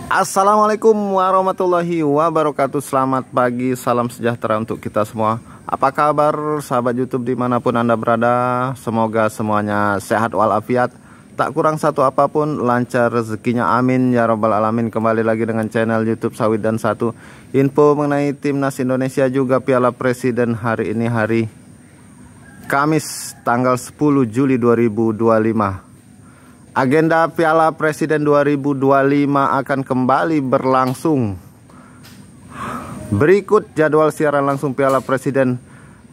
Assalamualaikum warahmatullahi wabarakatuh. Selamat pagi, salam sejahtera untuk kita semua. Apa kabar sahabat YouTube dimanapun Anda berada? Semoga semuanya sehat walafiat, tak kurang satu apapun, lancar rezekinya, amin ya rabbal alamin. Kembali lagi dengan channel YouTube Sawit dan Satu. Info mengenai Timnas Indonesia juga Piala Presiden hari ini, hari Kamis tanggal 10 Juli 2025. Agenda Piala Presiden 2025 akan kembali berlangsung. Berikut jadwal siaran langsung Piala Presiden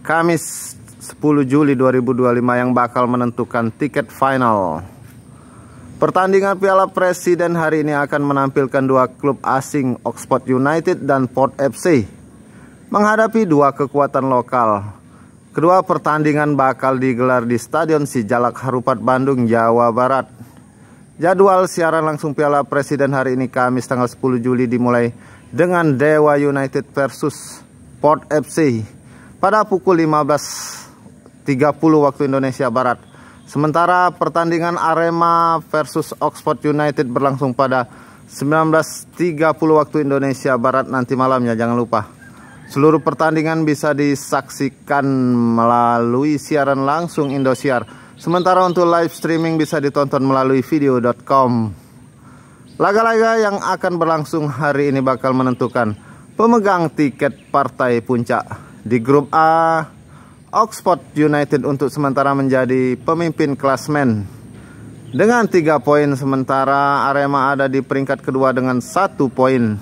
Kamis 10 Juli 2025 yang bakal menentukan tiket final. Pertandingan Piala Presiden hari ini akan menampilkan dua klub asing, Oxford United dan Port FC, menghadapi dua kekuatan lokal. Kedua pertandingan bakal digelar di Stadion Sijalak Harupat, Bandung, Jawa Barat. Jadwal siaran langsung Piala Presiden hari ini Kamis tanggal 10 Juli dimulai dengan Dewa United versus Port FC pada pukul 15.30 waktu Indonesia Barat. Sementara pertandingan Arema versus Oxford United berlangsung pada 19.30 waktu Indonesia Barat nanti malamnya. Jangan lupa, seluruh pertandingan bisa disaksikan melalui siaran langsung Indosiar. Sementara untuk live streaming bisa ditonton melalui video.com. Laga-laga yang akan berlangsung hari ini bakal menentukan pemegang tiket partai puncak. Di grup A, Oxford United untuk sementara menjadi pemimpin klasmen dengan 3 poin, sementara Arema ada di peringkat kedua dengan 1 poin.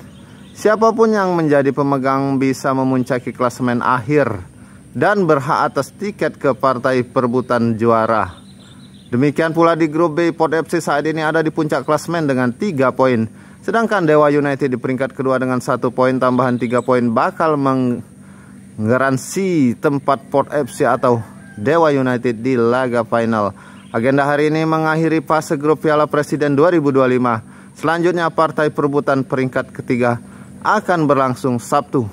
Siapapun yang menjadi pemegang bisa memuncaki klasemen akhir dan berhak atas tiket ke partai perebutan juara. Demikian pula di grup B, Port FC saat ini ada di puncak klasemen dengan 3 poin. Sedangkan Dewa United di peringkat kedua dengan 1 poin. Tambahan 3 poin bakal menggaransi tempat Port FC atau Dewa United di laga final. Agenda hari ini mengakhiri fase grup Piala Presiden 2025. Selanjutnya partai perebutan peringkat ketiga akan berlangsung Sabtu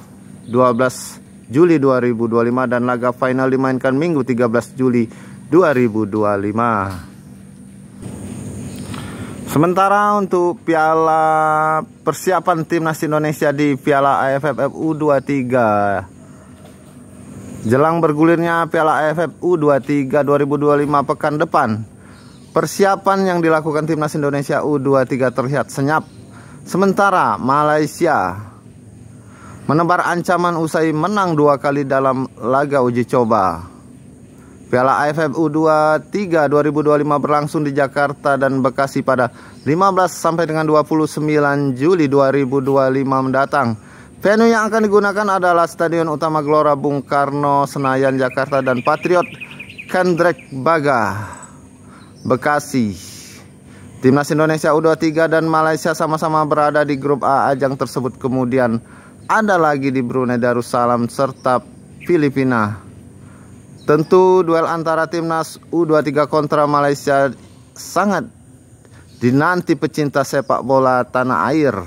12 Juli 2025 dan laga final dimainkan Minggu 13 Juli 2025. Sementara untuk Piala persiapan Timnas Indonesia di Piala AFF U23 jelang bergulirnya Piala AFF U23 2025 pekan depan, persiapan yang dilakukan Timnas Indonesia U23 terlihat senyap. Sementara Malaysia menebar ancaman usai menang 2 kali dalam laga uji coba. Piala AFF U23 2025 berlangsung di Jakarta dan Bekasi pada 15 sampai dengan 29 Juli 2025 mendatang. Venue yang akan digunakan adalah Stadion Utama Gelora Bung Karno, Senayan, Jakarta dan Patriot Candrabaga Baga, Bekasi. Timnas Indonesia U23 dan Malaysia sama-sama berada di grup A ajang tersebut. Kemudian ada lagi di Brunei Darussalam serta Filipina. Tentu duel antara Timnas U23 kontra Malaysia sangat dinanti pecinta sepak bola tanah air.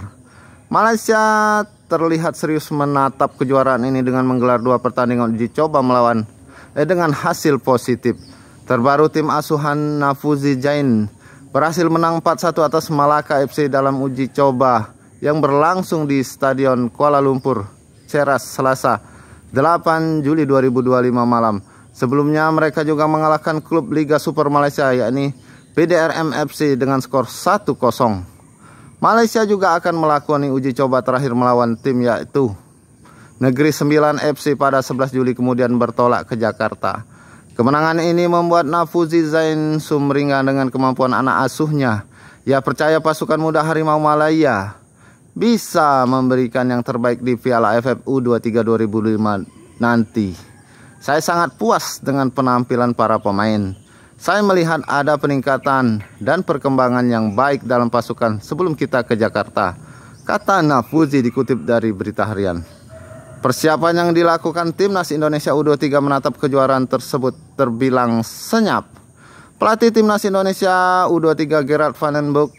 Malaysia terlihat serius menatap kejuaraan ini dengan menggelar 2 pertandingan uji coba melawan dengan hasil positif. Terbaru tim asuhan Nafuzi Jain berhasil menang 4-1 atas Malaka FC dalam uji coba yang berlangsung di Stadion Kuala Lumpur, Ceras, Selasa 8 Juli 2025 malam. Sebelumnya mereka juga mengalahkan klub Liga Super Malaysia yakni PDRM FC dengan skor 1-0. Malaysia juga akan melakoni uji coba terakhir melawan tim yaitu Negeri Sembilan FC pada 11 Juli kemudian bertolak ke Jakarta. Kemenangan ini membuat Nafuzi Zain sumringah dengan kemampuan anak asuhnya. Ia percaya pasukan muda Harimau Malaya bisa memberikan yang terbaik di Piala AFF U23 2005 nanti. Saya sangat puas dengan penampilan para pemain. Saya melihat ada peningkatan dan perkembangan yang baik dalam pasukan sebelum kita ke Jakarta, kata Nafuzi dikutip dari Berita Harian. Persiapan yang dilakukan Timnas Indonesia U23 menatap kejuaraan tersebut terbilang senyap. Pelatih Timnas Indonesia U23 Gerard Van den Bosch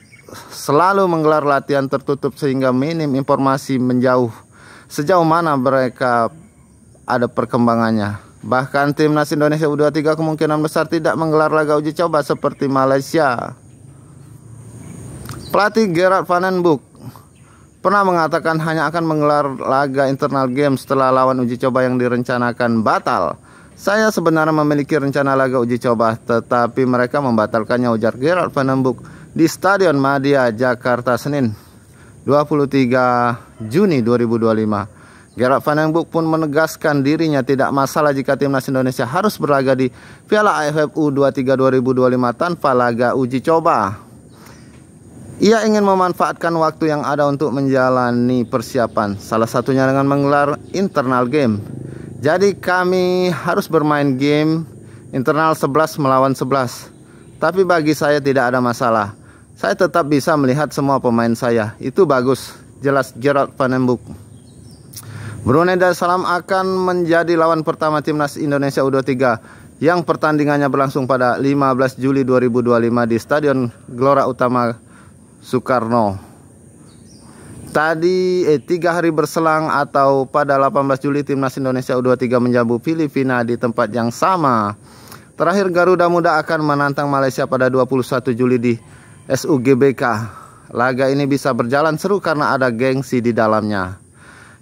selalu menggelar latihan tertutup sehingga minim informasi sejauh mana mereka ada perkembangannya. Bahkan Timnas Indonesia U23 kemungkinan besar tidak menggelar laga uji coba seperti Malaysia. Pelatih Gerard Van den Bosch pernah mengatakan hanya akan menggelar laga internal game setelah lawan uji coba yang direncanakan batal. Saya sebenarnya memiliki rencana laga uji coba, tetapi mereka membatalkannya, ujar Gerard Van den Boeck di Stadion Madia, Jakarta, Senin 23 Juni 2025. Gerard Van den Boeck pun menegaskan dirinya tidak masalah jika timnas Indonesia harus berlaga di Piala AFF U23 2025 tanpa laga uji coba. Ia ingin memanfaatkan waktu yang ada untuk menjalani persiapan, salah satunya dengan menggelar internal game. Jadi kami harus bermain game internal 11 melawan 11. Tapi bagi saya tidak ada masalah. Saya tetap bisa melihat semua pemain saya. Itu bagus, jelas Gerard Van den Boeck. Brunei Darussalam akan menjadi lawan pertama timnas Indonesia U23 yang pertandingannya berlangsung pada 15 Juli 2025 di Stadion Gelora Utama Soekarno. Tadi 3 hari berselang atau pada 18 Juli timnas Indonesia U23 menjamu Filipina di tempat yang sama. Terakhir Garuda Muda akan menantang Malaysia pada 21 Juli di SUGBK. Laga ini bisa berjalan seru karena ada gengsi di dalamnya.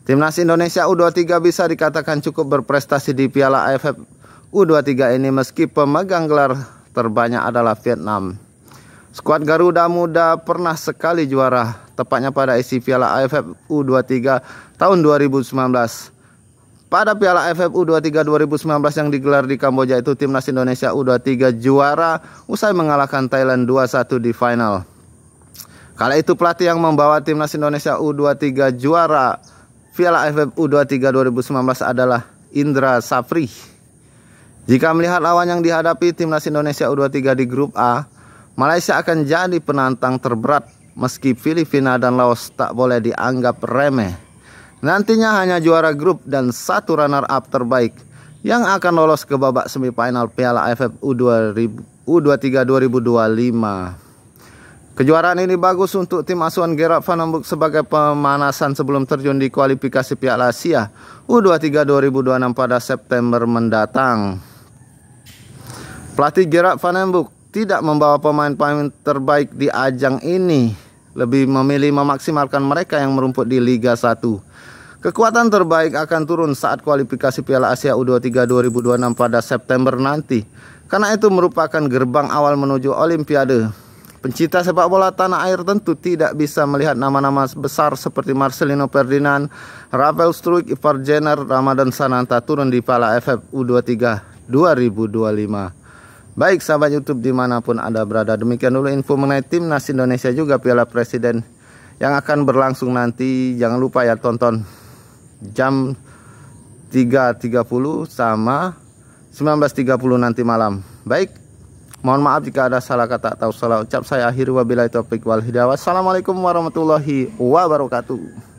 Timnas Indonesia U23 bisa dikatakan cukup berprestasi di Piala AFF U23 ini meski pemegang gelar terbanyak adalah Vietnam. Skuad Garuda Muda pernah sekali juara, tepatnya pada isi Piala AFF U23 tahun 2019. Pada Piala AFF U23 2019 yang digelar di Kamboja itu, timnas Indonesia U23 juara usai mengalahkan Thailand 2-1 di final. Kala itu pelatih yang membawa timnas Indonesia U23 juara Piala AFF U23 2019 adalah Indra Safri. Jika melihat lawan yang dihadapi timnas Indonesia U23 di grup A, Malaysia akan jadi penantang terberat meski Filipina dan Laos tak boleh dianggap remeh. Nantinya hanya juara grup dan satu runner up terbaik yang akan lolos ke babak semifinal Piala AFF U23 2025. Kejuaraan ini bagus untuk tim asuhan Gerard Van den Boeck sebagai pemanasan sebelum terjun di kualifikasi Piala Asia U23 2026 pada September mendatang. Pelatih Gerard Van den Boeck tidak membawa pemain-pemain terbaik di ajang ini, lebih memilih memaksimalkan mereka yang merumput di Liga 1. Kekuatan terbaik akan turun saat kualifikasi Piala Asia U23 2026 pada September nanti, karena itu merupakan gerbang awal menuju Olimpiade. Pencinta sepak bola tanah air tentu tidak bisa melihat nama-nama besar seperti Marcelino Ferdinand, Rafael Struijk, Ivar Jenner, Ramadan Sananta turun di Piala AFF U23 2025. Baik sahabat YouTube dimanapun Anda berada, demikian dulu info mengenai timnas Indonesia juga Piala Presiden yang akan berlangsung nanti. Jangan lupa ya tonton jam 3.30 sama 19.30 nanti malam. Baik. Mohon maaf jika ada salah kata atau salah ucap. Saya akhiri wabillahi taufiq wal hidayah. Wassalamualaikum warahmatullahi wabarakatuh.